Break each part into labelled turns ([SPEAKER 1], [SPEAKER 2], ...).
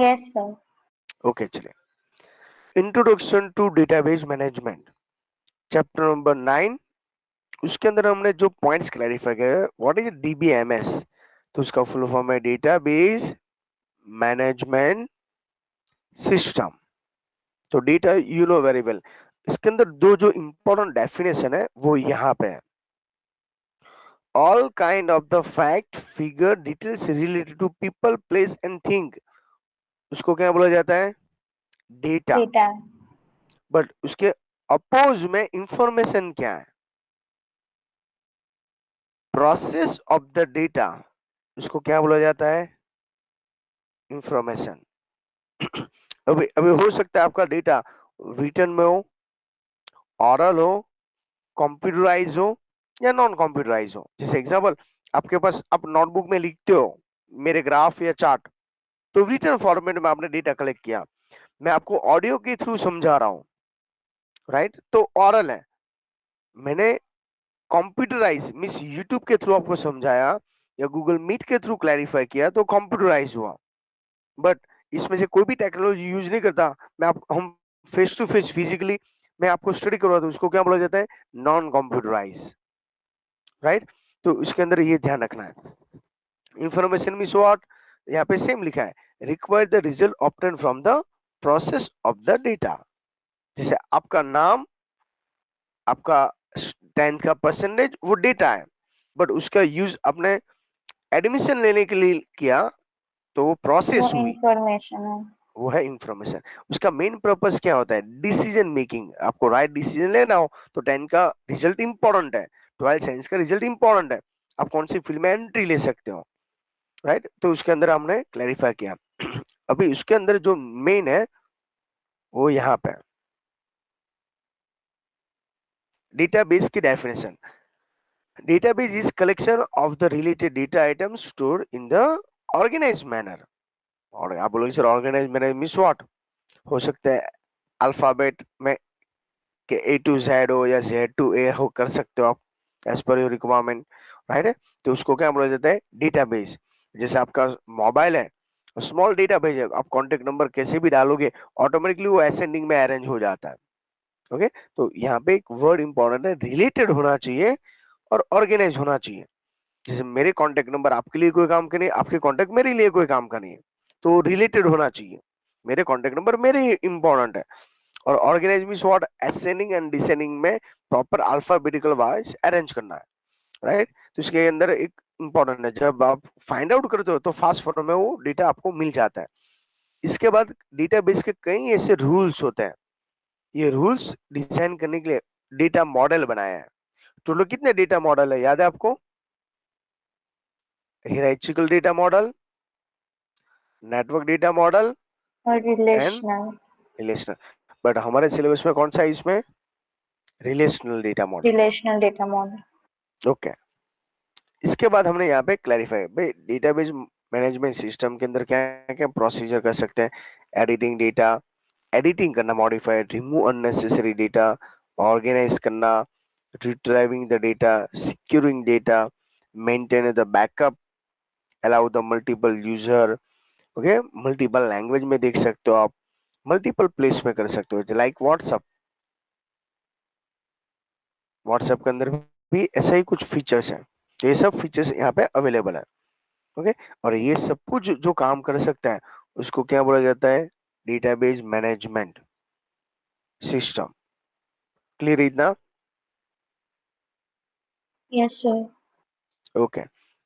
[SPEAKER 1] Yes sir.
[SPEAKER 2] Okay चलिए, introduction to database management, chapter number 9। उसके अंदर हमने जो पॉइंट्स क्लैरिफाई किए, व्हाट इज डीबीएमएस, तो उसका फुल फॉर्म है डेटाबेस मैनेजमेंट सिस्टम। तो data you know very well. इसके अंदर दो जो इंपॉर्टेंट डेफिनेशन है वो यहाँ पे है। All kind of the fact figure details related to people place and thing, उसको क्या बोला जाता है? डेटा।
[SPEAKER 1] डेटा।
[SPEAKER 2] बट उसके अपोज में इंफॉर्मेशन क्या है? प्रोसेस ऑफ द डेटा, उसको क्या बोला जाता है? इंफॉर्मेशन। अभी अभी हो सकता है आपका डेटा रिटर्न में हो, ऑरल हो, कंप्यूटराइज हो या नॉन कंप्यूटराइज हो। जैसे एग्जांपल, आपके पास आप नोटबुक में लिखते हो मेरे ग्राफ या चार्ट, तो रिटर्न फॉर्मेट में आपने डेटा कलेक्ट किया। मैं आपको ऑडियो के थ्रू समझा रहा हूँ, राइट, तो ऑरल है। मैंने कंप्यूटराइज मीन्स यूट्यूब के थ्रू आपको समझाया या गूगल मीट के थ्रू क्लैरिफाई किया, तो कंप्यूटराइज हुआ। बट इसमें से कोई भी टेक्नोलॉजी यूज नहीं करता, हम फेस टू फेस फिजिकली मैं आपको स्टडी करवाता हूँ, उसको क्या बोला जाता है? Non computerise, right. तो इसके अंदर ये ध्यान रखना है। इंफॉर्मेशन मींस व्हाट, यहाँ पे सेम लिखा है, require the result obtain from the process of the data. जैसे आपका नाम, आपका 10th का परसेंटेज, वो डेटा है, बट उसका यूज आपने एडमिशन लेने के लिए किया, तो वो
[SPEAKER 1] वो
[SPEAKER 2] प्रोसेस हुई,
[SPEAKER 1] इंफॉर्मेशन है।
[SPEAKER 2] वो है इंफॉर्मेशन। उसका मेन पर्पस क्या होता है? Decision making. आपको राइट डिसीजन लेना हो तो 10 का रिजल्ट इंपॉर्टेंट है, 12 साइंस का रिजल्ट इंपॉर्टेंट है, आप कौन सी फील्ड में एंट्री ले सकते हो, राइट। तो उसके अंदर हमने क्लैरिफाई किया। अभी उसके अंदर जो मेन है वो यहाँ पे डेटाबेस की definition. Database is collection of the related data items stored in the organised manner. और आप बोलोगे sir organised manner means what? हो सकता है अल्फाबेट में कि ए टू जेड हो या जेड टू ए हो, कर सकते हो आप as per your requirement, right है। तो उसको क्या बोला जाता है? डेटाबेस। जैसे आपका मोबाइल है, स्मॉल डेटाबेस है, आप कॉन्टेक्ट नंबर कैसे भी डालोगे ऑटोमेटिकली वो असेंडिंग में अरेंज हो जाता है। ओके, तो यहाँ पे एक वर्ड इंपॉर्टेंट है, रिलेटेड होना चाहिए और ऑर्गेनाइज होना चाहिए। जैसे मेरे कॉन्टेक्ट नंबर आपके लिए कोई काम का नहीं, आपके कॉन्टेक्ट मेरे लिए कोई काम का नहीं है, तो रिलेटेड होना चाहिए। मेरे कॉन्टेक्ट नंबर मेरे इंपॉर्टेंट है। और organise means what? Ascending and descending में प्रॉपर अल्फाबेटिकल वाइज अरेंज करना है, राइट। तो इसके अंदर एक इंपॉर्टेंट है, जब आप फाइंड आउट करते हो तो फास्ट फॉर्म में वो डेटा आपको मिल जाता है। इसके बाद डेटाबेस के कई ऐसे रूल्स होते हैं, ये रूल्स डिजाइन करने के लिए डेटा मॉडल बनाया है। टोटल कितने डेटा मॉडल है याद है आपको? Hierarchical data model, network data model
[SPEAKER 1] और
[SPEAKER 2] एंड
[SPEAKER 1] रिलेशनल।
[SPEAKER 2] रिलेशनल। बट हमारे सिलेबस में कौन सा है इसमें? Relational data model.
[SPEAKER 1] Relational data model.
[SPEAKER 2] Okay, इसके बाद हमने यहाँ पे क्लैरिफाई भाई डेटाबेस मैनेजमेंट सिस्टम के अंदर क्या क्या प्रोसीजर कर सकते हैं। एडिटिंग डेटा, एडिटिंग करना, modified, remove unnecessary data, organise करना, retrieving the data, securing data, maintain the backup, allow the multiple user. Okay, multiple language में देख सकते हो आप, मल्टीपल प्लेस में कर सकते हो, लाइक व्हाट्सएप। व्हाट्सएप के अंदर भी ऐसा ही कुछ फीचर्स हैं, तो ये सब फीचर्स यहाँ पे अवेलेबल है। ओके, और ये सब कुछ जो काम कर सकता है उसको क्या बोला जाता है? Database management system. क्लियर इतना?
[SPEAKER 1] Yes sir.
[SPEAKER 2] ओके,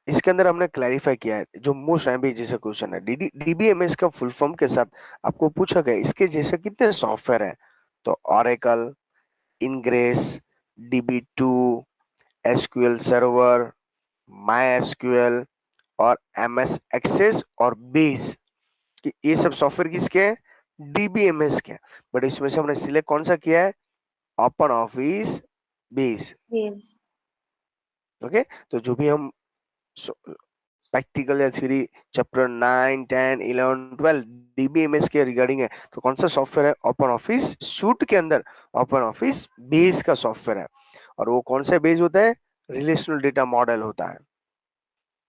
[SPEAKER 2] इसके अंदर हमने क्लैरिफाई किया है जो मोस्ट एमबी जैसा क्वेश्चन है, डीबीएमएस का फुल फॉर्म के साथ आपको पूछा गया इसके जैसे कितने सॉफ्टवेयर है, तो Oracle, Ingres, DB two, SQL server, MySQL और एमएस एक्सेस और बेस, कि ये सब सॉफ्टवेयर किसके हैं? डीबीएमएस के। बट इसमें से हमने सिलेक्ट कौन सा किया है? Open office base.
[SPEAKER 1] Yes.
[SPEAKER 2] Okay, तो जो भी हम प्रैक्टिकल या थ्योरी चैप्टर 9 10 11 12 डीबीएमएस के रिगार्डिंग है, तो कौन सा सॉफ्टवेयर है? ओपन ऑफिस सूट के अंदर ओपन ऑफिस बेस का सॉफ्टवेयर है। और वो कौन सा बेस होता है? रिलेशनल डेटा मॉडल होता है।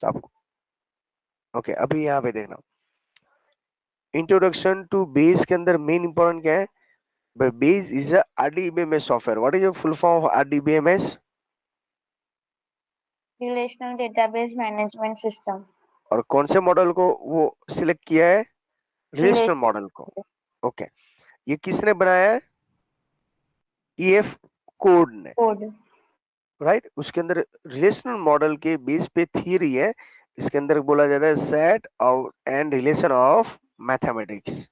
[SPEAKER 2] तो आपको ओके, अभी यहाँ पे देखना, इंट्रोडक्शन टू बेस के अंदर मेन इंपॉर्टेंट क्या है? Base is a RDBMS software. What is the full form of RDBMS?
[SPEAKER 1] Relational database management system.
[SPEAKER 2] और कौन से मॉडल को वो सिलेक्ट किया है? रिलेशनल
[SPEAKER 1] रिलेशनल
[SPEAKER 2] मॉडल को. ओके. ये किसने बनाया है? ईएफ कोड ने.
[SPEAKER 1] कोड.
[SPEAKER 2] राइट. उसके अंदर रिलेशनल मॉडल के बेस पे थियरी है. इसके अंदर बोला जाता है set of and relation of mathematics.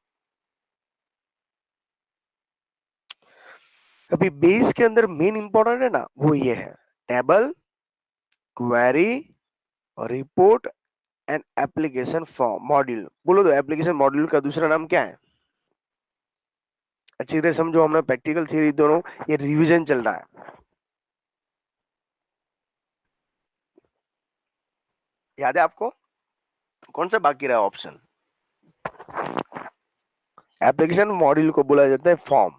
[SPEAKER 2] अभी बेस के अंदर मेन इंपॉर्टेंट है ना, वो ये है table, query, report and application form module. बोलो तो एप्लीकेशन मॉड्यूल का दूसरा नाम क्या है? अच्छी तरह समझो, हमने प्रैक्टिकल थियरी दोनों, ये रिवीजन चल रहा है. याद है आपको? कौन सा बाकी रहा ऑप्शन? एप्लीकेशन मॉड्यूल को बोला जाता है फॉर्म.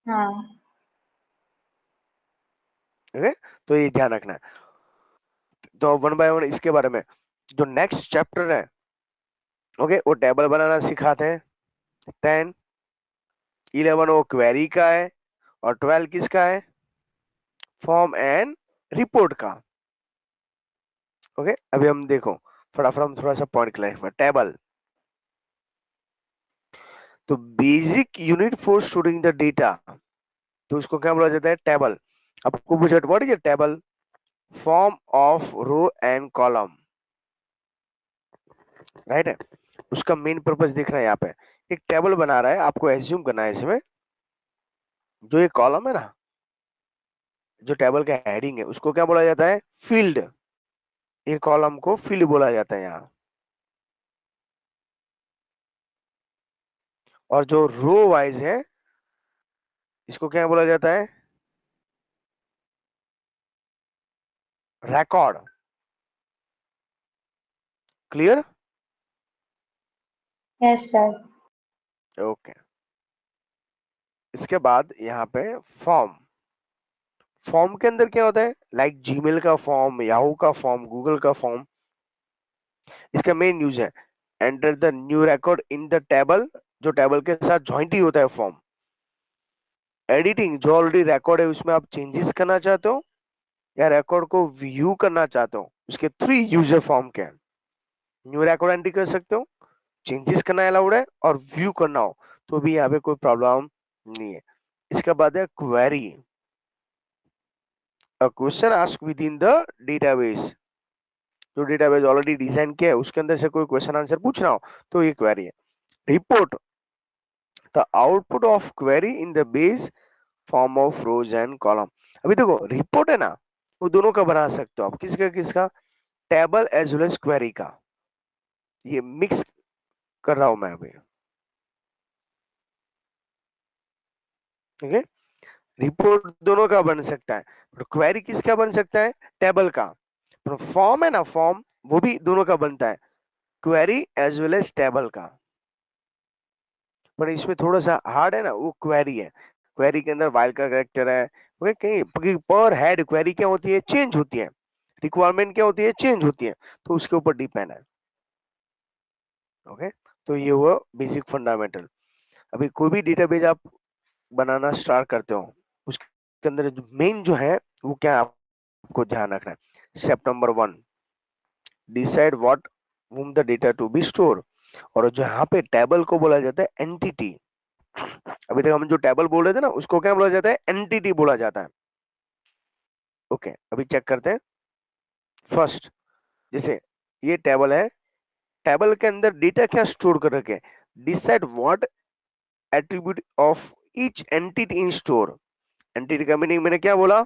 [SPEAKER 1] हाँ.
[SPEAKER 2] ओके. तो ये ध्यान रखना है. तो वन बाय वन इसके बारे में जो नेक्स्ट चैप्टर है, ओके, वो टेबल बनाना सिखाते हैं. 10, 11 वो क्वेरी का है, और 12 किसका है? फॉर्म एंड रिपोर्ट का. ओके. अभी हम देखो फटाफट, हम थोड़ा सा पॉइंट क्लैरिफाई. टेबल तो basic unit for storing the data, तो उसको क्या बोला जाता है? टेबल. आपको पूछा what is a table? Form of row and column. Right है. उसका मेन पर्पस देखना है यहाँ पे. एक टेबल बना रहा है, आपको एज्यूम करना है इसमें जो ये कॉलम है ना, जो टेबल का हेडिंग है, उसको क्या बोला जाता है? फील्ड. ये कॉलम को फील्ड बोला जाता है यहाँ. और जो रो वाइज है, इसको क्या बोला जाता है? Record. Clear?
[SPEAKER 1] Yes sir.
[SPEAKER 2] Okay. इसके बाद यहाँ पे फॉर्म. फॉर्म के अंदर क्या होता है? लाइक जीमेल का फॉर्म, याहू का फॉर्म, गूगल का फॉर्म. इसका मेन यूज है enter the new record in the table. जो टेबल के साथ ज्वाइंट ही होता है फॉर्म. एडिटिंग, जो ऑलरेडी रिकॉर्ड है उसमें आप चेंजेस करना चाहते हो या रिकॉर्ड को व्यू करना चाहते हो, उसके 3 यूजर फॉर्म के हैं. न्यू रिकॉर्ड एंट्री कर सकते हो, चेंजेस करना अलाउड है, और व्यू करना हो तो भी यहाँ पे कोई प्रॉब्लम नहीं है. इसके बाद है query. A question asked with in the database. जो डेटाबेस ऑलरेडी डिजाइन किया है उसके अंदर से कोई क्वेश्चन आंसर पूछना हो तो ये क्वेरी है. Report, the output of query in the base form of rose and column. अभी देखो रिपोर्ट है ना, वो दोनों का बना सकते हो आप. किसका किसका? Table as well as query का. ये मिक्स कर रहा हूं मैं अभी. ठीक है. रिपोर्ट दोनों का बन सकता है, और क्वेरी किसका बन सकता है? टेबल का. पर फॉर्म है ना, फॉर्म वो भी दोनों का बनता है, query as well as table का. पर इसमें थोड़ा सा हार्ड है ना, वो क्वेरी है. क्वेरी के अंदर वाइल्ड का कैरेक्टर है. ओके. कहीं पर हेड क्वेरी क्या होती है? चेंज होती है. रिक्वायरमेंट क्या होती है? चेंज होती है. तो उसके ऊपर डिपेंड है. ओके. तो ये हुआ बेसिक फंडामेंटल. अभी कोई भी डेटाबेस आप बनाना स्टार्ट करते हो, उसके अंदर जो मेन जो है वो क्या आपको ध्यान रखना है? Step number 1, decide what whom the data to be stored. और जो यहाँ पे टेबल को बोला जाता है एंटिटी. अभी तक हम जो टेबल बोल रहे थे ना, उसको क्या बोला जाता है? एंटिटी बोला जाता है. ओके. अभी चेक करते हैं. फर्स्ट, जैसे ये टेबल है, टेबल के अंदर डेटा क्या स्टोर कर रखे? Decide what attribute of each entity in store. Entity का मीनिंग मैंने क्या बोला?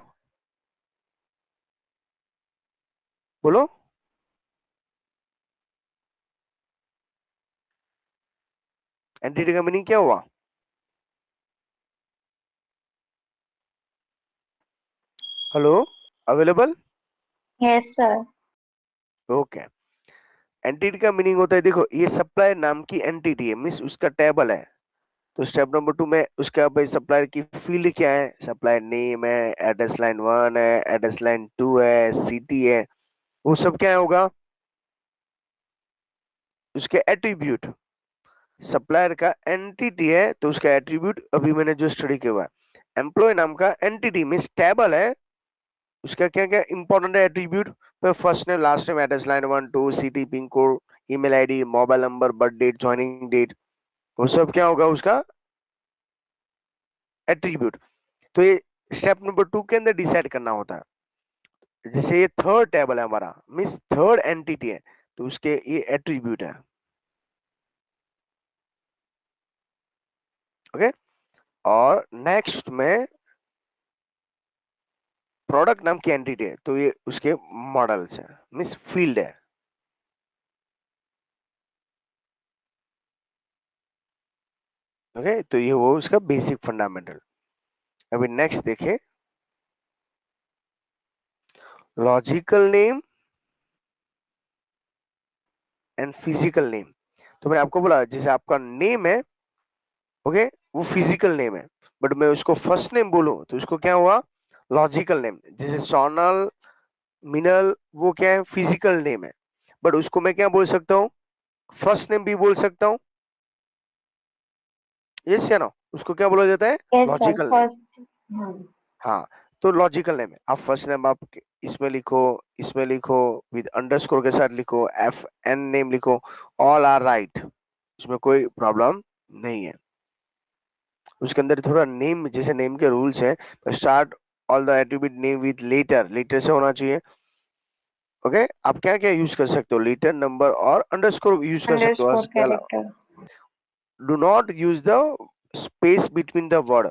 [SPEAKER 2] बोलो. एंटिटी का मीनिंग क्या हुआ? Hello. Available?
[SPEAKER 1] Yes sir.
[SPEAKER 2] Okay. Entity का मीनिंग होता है, देखो ये सप्लायर नाम की एंटिटी है, मीन्स उसका टेबल है. तो स्टेप नंबर 2 में उसका भाई सप्लायर की फील्ड क्या है? सप्लायर नेम है, एड्रेस लाइन 1 है, एड्रेस लाइन 2 है, सिटी है, वो सब क्या होगा? उसके एट्रीब्यूट, सप्लायर का एंटिटी है तो उसका एट्रीब्यूट अभी मैंने जो स्टडी किया हुआ है। एम्प्लॉय नाम का एंटिटी मींस टेबल है, उसका क्या क्या important attribute, first name last name address line 1 2 city pin code email ID mobile number birth date joining date, वो सब क्या होगा उसका एट्रीब्यूट। तो ये स्टेप नंबर 2 के अंदर डिसाइड करना होता है। जैसे ये थर्ड टेबल है हमारा मींस थर्ड एंटिटी है तो उसके ये एट्रीब्यूट है। ओके, और नेक्स्ट में प्रोडक्ट नाम की एंटिटी है तो ये उसके मॉडल्स है मींस फील्ड है। ओके, तो ये वो उसका बेसिक फंडामेंटल। अभी नेक्स्ट देखें, logical name and physical name. तो मैंने आपको बोला जैसे आपका नेम है, ओके, वो फिजिकल नेम है, बट मैं उसको फर्स्ट नेम बोलूं तो उसको क्या हुआ, लॉजिकल नेम। जैसे सोनल मिनल, वो क्या है, फिजिकल नेम है, बट उसको मैं क्या बोल सकता हूँ, फर्स्ट नेम भी बोल सकता हूँ। यस या नो, उसको क्या बोला जाता है,
[SPEAKER 1] Yes, sir.
[SPEAKER 2] Logical name.
[SPEAKER 1] First,
[SPEAKER 2] हाँ, तो लॉजिकल नेम है, आप फर्स्ट नेम आप इसमें लिखो, इसमें लिखो, विद अंडरस्कोर के साथ लिखो, एफ एन नेम लिखो, ऑल आर राइट, इसमें कोई प्रॉब्लम नहीं है। उसके अंदर थोड़ा नेम, जैसे नेम के रूल्स है, start all the attribute name with letter, letter से होना चाहिए। ओके, आप क्या क्या यूज कर सकते हो, लेटर नंबर और अंडरस्कोर यूज कर सकते हो,
[SPEAKER 1] underscore
[SPEAKER 2] इसके अलावा
[SPEAKER 1] character.
[SPEAKER 2] Do not use the space between the word.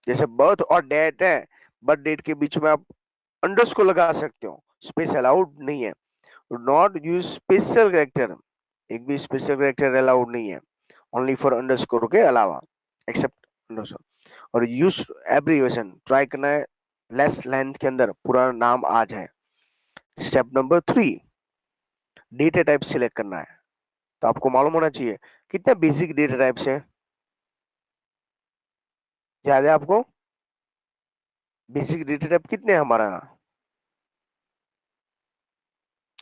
[SPEAKER 2] जैसे बर्थ और डेट है, बर्थ डेट के बीच में आप अंडरस्कोर लगा सकते हो, स्पेस अलाउड नहीं है। Do not use special character, एक भी स्पेशल कैरेक्टर अलाउड नहीं है, ओनली फॉर अंडरस्कोर के अलावा, एक्सेप्ट अंडरस्कोर। और यूज एब्रिविएशन, ट्राई करना है लेस लेंथ के अंदर पूरा नाम आ जाए। Step number 3, data type select करना है। तो आपको मालूम होना चाहिए कितने बेसिक डेटा टाइप्स हैं, याद है आपको, बेसिक डेटा टाइप कितने हैं हमारा,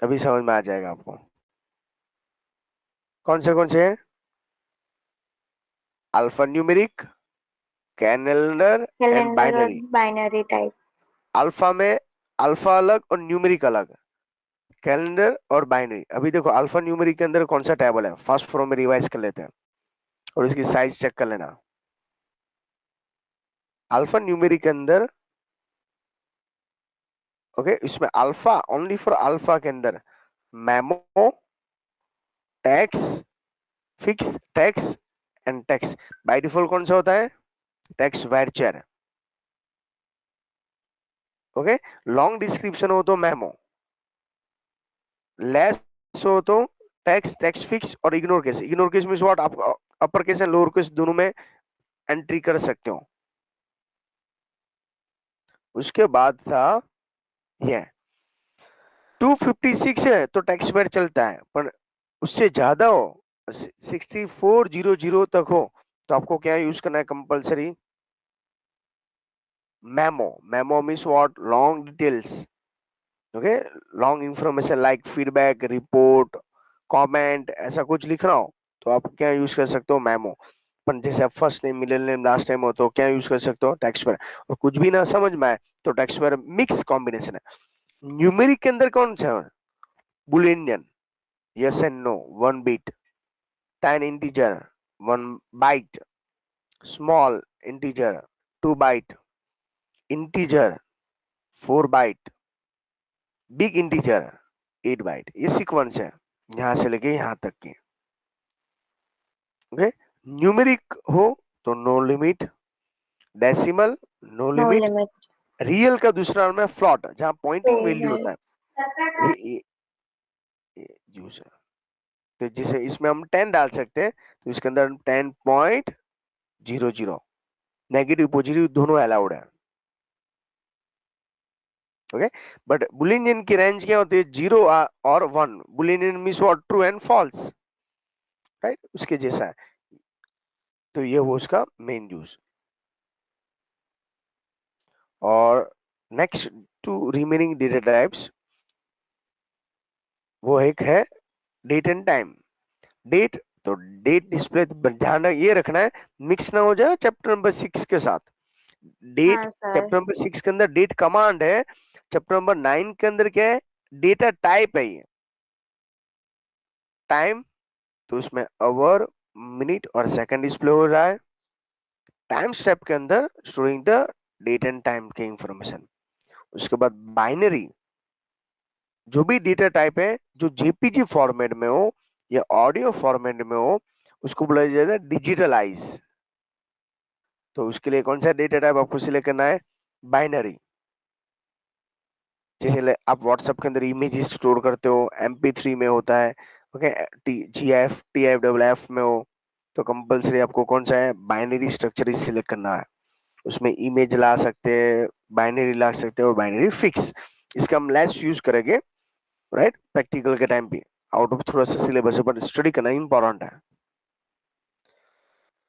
[SPEAKER 2] अभी समझ में आ जाएगा आपको। कौन से हैं, alpha numeric, calendar and
[SPEAKER 1] Calendar or
[SPEAKER 2] binary.
[SPEAKER 1] binary type.
[SPEAKER 2] Alpha में अल्फा अलग और न्यूमेरिक अलग, कैलेंडर और बाइनरी। अभी देखो अल्फा न्यूमेरिक के अंदर कौन सा टेबल है, फर्स्ट फ्लो में रिवाइज कर लेते हैं और इसकी साइज चेक कर लेना। अल्फा न्यूमेरिक के अंदर, ओके, इसमें अल्फा, ओनली फॉर अल्फा के अंदर memo, text, fix text and text. By default कौन सा होता है, टैक्स वर्चर। ओके, लॉन्ग डिस्क्रिप्शन हो तो मेमो, लेस हो तो टैक्स, टैक्स फिक्स और ignore case. Ignore case means what, आप upper case and lower case दोनों में एंट्री कर सकते हो। उसके बाद था ये 256 है तो टैक्स पेयर चलता है, पर उससे ज्यादा हो, 6400 तक हो तो आपको क्या यूज करना है, compulsory memo. Memo means what, long details. Okay, long information like feedback, report, comment, ऐसा कुछ लिख रहा हो तो आप क्या यूज कर सकते हो, मेमो। पर जैसे आप first name middle name last name हो तो क्या यूज कर सकते हो, टेक्स्ट पेयर। और कुछ भी ना समझ में आए तो टेक्स्ट पेयर मिक्स कॉम्बिनेशन है। न्यूमेरिक के अंदर कौन सा है, Boolean, yes and no, 1 bit, 10 integer, 1 byte, small integer, 2 byte, integer, 4 byte, big integer, 8 byte। ये सीक्वेंस है यहां से लेके यहां तक की। ओके, न्यूमेरिक हो तो no limit, decimal no
[SPEAKER 1] No
[SPEAKER 2] limit,
[SPEAKER 1] limit.
[SPEAKER 2] Real का दूसरा नाम है फ्लॉट, जहां पॉइंटिंग
[SPEAKER 1] Oh,
[SPEAKER 2] वैल्यू होता है,
[SPEAKER 1] nice.
[SPEAKER 2] ये यूज है। तो जिसे इसमें हम 10 डाल सकते हैं तो इसके अंदर 10.00, नेगेटिव पॉजिटिव दोनों अलाउड है। ओके, बट बुलियन की रेंज क्या होती है, 0 और 1। Boolean means what, true and false, right, उसके जैसा है। तो ये वो उसका मेन यूज। और next to remaining data types, वो एक है डेट एंड टाइम। डेट, तो डेट डिस्प्ले, ध्यान ये रखना है मिक्स ना हो जाए चैप्टर नंबर 6 के साथ। डेट
[SPEAKER 1] हाँ सर।
[SPEAKER 2] चैप्टर नंबर 6 के अंदर डेट कमांड है, चैप्टर नंबर 9 के अंदर क्या है, डेटा टाइप है ये। टाइम, तो उसमें आवर, मिनट और सेकंड डिस्प्ले हो रहा है। टाइम स्टेप के अंदर storing the date and time के इंफॉर्मेशन। उसके बाद बाइनरी, जो भी डेटा टाइप है जो जेपीजी फॉर्मेट में हो या ऑडियो फॉर्मेट में हो, उसको बोला जाएगा डिजिटलाइज। तो उसके लिए कौन सा डेटा टाइप आपको सिलेक्ट करना है, बाइनरी। जैसे आप व्हाट्सएप के अंदर इमेज स्टोर करते हो, MP3 में होता है, ओके, GIF TIFFF में हो, तो कंपलसरी आपको कौन सा है, बाइनरी स्ट्रक्चर ही सिलेक्ट करना है। उसमें इमेज ला सकते हैं, बाइनरी ला सकते हो, बाइनरी फिक्स। इसका हम लेस यूज करेंगे, राइट, प्रैक्टिकल के टाइम पे। आउट ऑफ थोड़ा सा सिलेबस है, बट स्टडी करना इंपॉर्टेंट है।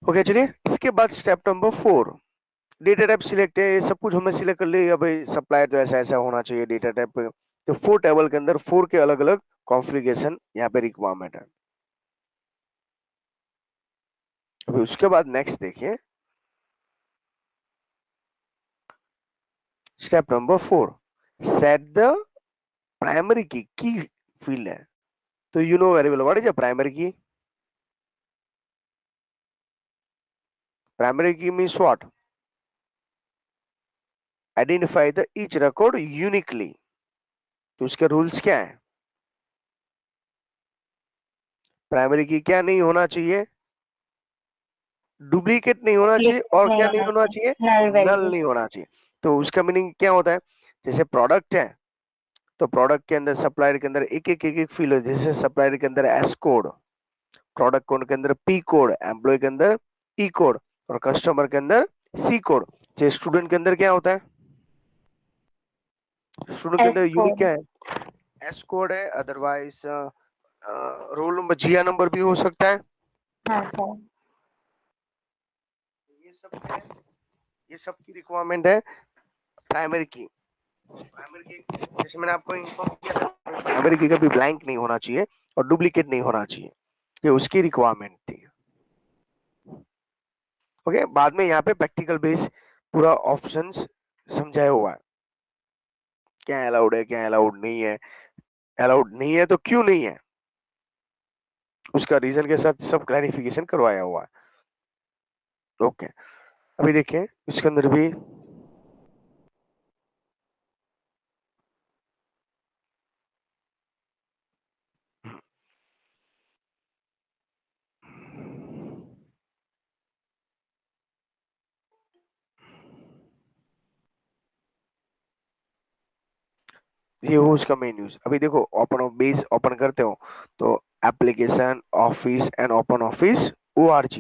[SPEAKER 2] ओके, चलिए इसके बाद step number 4, data type select है, ये सब कुछ हमें सिलेक्ट कर लिया भाई, सप्लायर तो ऐसा ऐसा होना चाहिए डेटा टाइप। तो 4 टेबल के अंदर 4 के अलग अलग कॉन्फ़िगरेशन यहाँ पे रिक्वायरमेंट है। अभी उसके बाद नेक्स्ट देखिए, step number 4, set the primary की फील्ड है। तो you know very well what is a primary की। प्राइमरी की means what, identify the each record uniquely. तो उसके रूल्स क्या है, प्राइमरी की क्या नहीं होना चाहिए, डुप्लीकेट नहीं होना चाहिए,
[SPEAKER 1] डुप्लीकेट
[SPEAKER 2] और
[SPEAKER 1] नहीं
[SPEAKER 2] क्या नहीं
[SPEAKER 1] होना
[SPEAKER 2] होना
[SPEAKER 1] चाहिए।
[SPEAKER 2] चाहिए,
[SPEAKER 1] नल
[SPEAKER 2] नल
[SPEAKER 1] वैल्यूज।
[SPEAKER 2] नहीं होना चाहिए। तो उसका मीनिंग क्या होता है, जैसे प्रोडक्ट है, तो प्रोडक्ट के अंदर सप्लायर के अंदर एक एक फील्ड है, जैसे सप्लायर के अंदर एस कोड, प्रोडक्ट कोड के अंदर P कोड, एम्प्लॉय के अंदर E कोड, और कस्टमर के अंदर C कोड। जैसे स्टूडेंट के अंदर क्या होता है, स्टूडेंट के अंदर
[SPEAKER 1] एस
[SPEAKER 2] यूनिक
[SPEAKER 1] कोड।
[SPEAKER 2] क्या है, एस कोड है, otherwise roll number, GR number भी हो सकता है।
[SPEAKER 1] हाँ सर।
[SPEAKER 2] ये सब क्या है, ये सब की रिक्वायरमेंट है प्राइमरी की। प्राइमरी की जैसे मैंने आपको इन्फॉर्म किया था, प्राइमरी की कभी ब्लैंक नहीं होना चाहिए और डुप्लीकेट नहीं होना चाहिए, ये उसकी रिक्वायरमेंट थी। ओके, बाद में यहाँ पे प्रैक्टिकल बेस पूरा ऑप्शंस समझाया हुआ है, क्या अलाउड है क्या अलाउड नहीं है, अलाउड नहीं है तो क्यों नहीं है, उसका रीजन के साथ सब क्लैरिफिकेशन करवाया हुआ है। ओके, अभी देखिए इसके अंदर भी ये हो उसका मेन यूज। अभी देखो ओपन बेस ओपन करते हो, तो application office and open office ORG,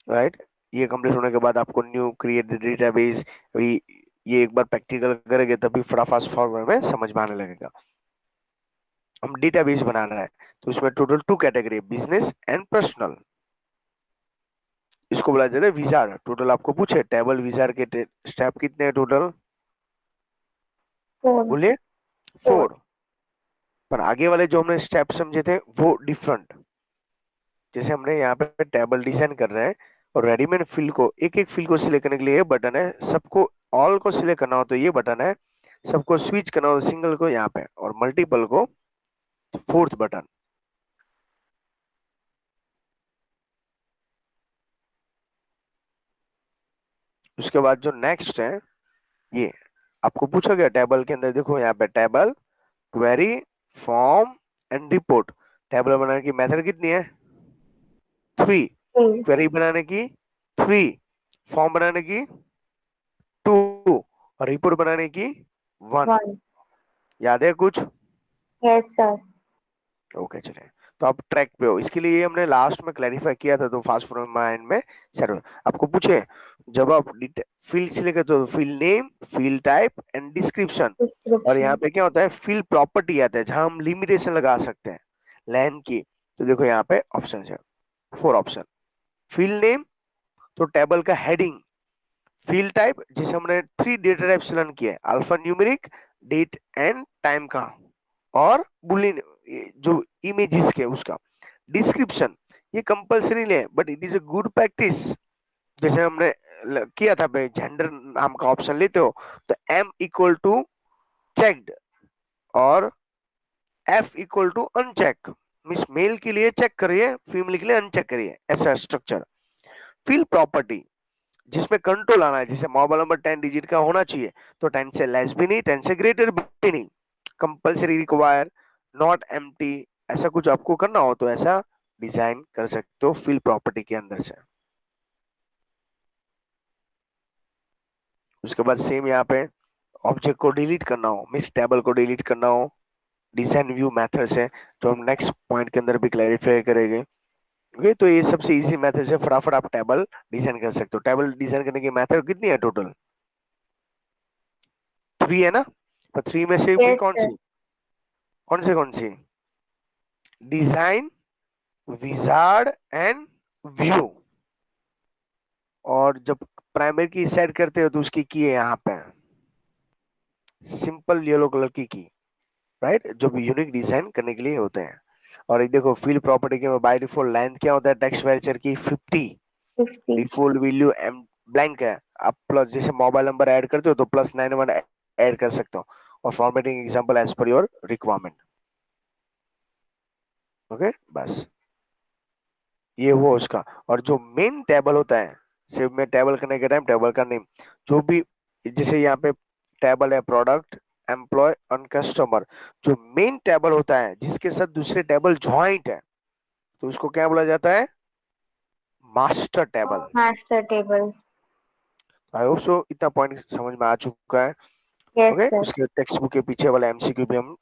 [SPEAKER 2] right. ये कंप्लीट होने के बाद आपको न्यू क्रिएट डेटाबेस, अभी ये एक बार प्रैक्टिकल करेंगे तभी फास्ट फॉरवर्ड में समझ में आने लगेगा। हम डेटाबेस बना रहे हैं, तो उसमें total 2 category, business and personal. इसको बोला जाता है विजार्ड। टोटल आपको पूछे टेबल विजार्ड के स्टेप कितने हैं टोटल,
[SPEAKER 1] 4।
[SPEAKER 2] बोलिए
[SPEAKER 1] 4।
[SPEAKER 2] 4। पर आगे वाले जो हमने स्टेप समझे थे वो डिफरेंट। जैसे हमने यहाँ पे टेबल डिजाइन कर रहे हैं, और रेडीमेड फील्ड को एक एक फील्ड को सिलेक्ट करने के लिए ये बटन है, सबको ऑल को सिलेक्ट करना हो तो ये बटन है, सबको स्विच करना हो सिंगल को यहाँ पे, और मल्टीपल को फोर्थ बटन। उसके बाद जो नेक्स्ट है, ये आपको पूछा गया टेबल के अंदर, देखो यहाँ पे table, query, form and report. Table बनाने की मेथड कितनी है, 3।
[SPEAKER 1] 3।
[SPEAKER 2] क्वेरी बनाने की 3, फॉर्म बनाने की 2, और रिपोर्ट बनाने की 1।
[SPEAKER 1] 1।
[SPEAKER 2] याद है कुछ,
[SPEAKER 1] यस सर।
[SPEAKER 2] ओके चलिए। तो आप ट्रैक पे हो, इसके लिए हमने लास्ट में क्लैरिफाई किया था, तो फास्ट फॉरवर्ड माइंड में सेट हो। आपको पूछे, जब आप फील्ड सिलेक्ट करते हो, field name, field type and description, और यहाँ
[SPEAKER 1] डिस्क्रिप्शन।
[SPEAKER 2] पे क्या होता है, फील्ड प्रॉपर्टी आता है जहां हम लिमिटेशन लगा सकते हैं लेंथ की। तो देखो यहाँ पे ऑप्शन है, 4 ऑप्शन। फील्ड नेम, तो टेबल का हेडिंग। फील्ड टाइप, जिसे हमने 3 डेटा टाइप सेलेक्ट किया है, alpha numeric, date and time का, और बुलियन, जो इमेजेस के उसका डिस्क्रिप्शन ये कंपलसरी नहीं है, but it is a good practice. जैसे हमने किया था भाई, जेंडर नाम का ऑप्शन लेते हो तो एम इक्वल टू चेक्ड और F equal to uncheck, means male के लिए चेक करिए, फीमेल के लिए अनचेक करिए, ऐसा स्ट्रक्चर। फिल प्रॉपर्टी जिसमें कंट्रोल आना है, जैसे मोबाइल नंबर 10 डिजिट का होना चाहिए, तो 10 से लेस भी नहीं, 10 से ग्रेटर भी नहीं, कंपलसरी रिक्वायर, नॉट एम्प्टी, ऐसा कुछ आपको करना हो तो ऐसा डिजाइन कर सकते हो फिल प्रॉपर्टी के अंदर से। उसके बाद सेम यहाँ पे ऑब्जेक्ट को डिलीट करना हो, मीन्स टेबल को डिलीट करना हो, डिजाइन व्यू मेथड से, जो हम नेक्स्ट पॉइंट के अंदर भी क्लैरिफाई करेंगे। ओके, तो ये सबसे इजी मेथड से फटाफट आप टेबल डिजाइन कर सकते हो। टेबल डिजाइन करने की मेथड कितनी है टोटल? 3 है ना? तो 3 में से भी
[SPEAKER 1] यस सर।
[SPEAKER 2] कौन सी? Design, wizard and view. और जब प्राइमरी की सेट करते हो तो उसकी की है यहाँ पे सिंपल येलो कलर की, राइट, जो भी यूनिक डिजाइन करने के लिए होते हैं। और ये देखो फील्ड प्रॉपर्टी के बाय डिफॉल्ट लेंथ क्या होता है टेक्स्ट वेरिएचर की? 50।
[SPEAKER 1] 50।
[SPEAKER 2] डिफॉल्ट वैल्यू एम ब्लैंक है, आप प्लस जैसे मोबाइल नंबर ऐड करते हो तो +91 ऐड कर सकते हो, और formatting example as per your requirement. Okay, बस ये हुआ उसका। और जो मेन टेबल होता है, सिर्फ में टेबल करने के टाइम टेबल का नेम, जो भी, जैसे यहाँ पे टेबल है प्रोडक्ट, एम्प्लॉय और कस्टमर, जो मेन टेबल होता है जिसके साथ दूसरे टेबल ज्वाइंट है, तो उसको क्या बोला जाता है? Master table.
[SPEAKER 1] Master tables.
[SPEAKER 2] I hope so इतना पॉइंट समझ में आ चुका है।
[SPEAKER 1] Yes
[SPEAKER 2] okay,
[SPEAKER 1] sir.
[SPEAKER 2] उसके टेक्स्ट बुक के पीछे वाला एमसीक्यू भी हम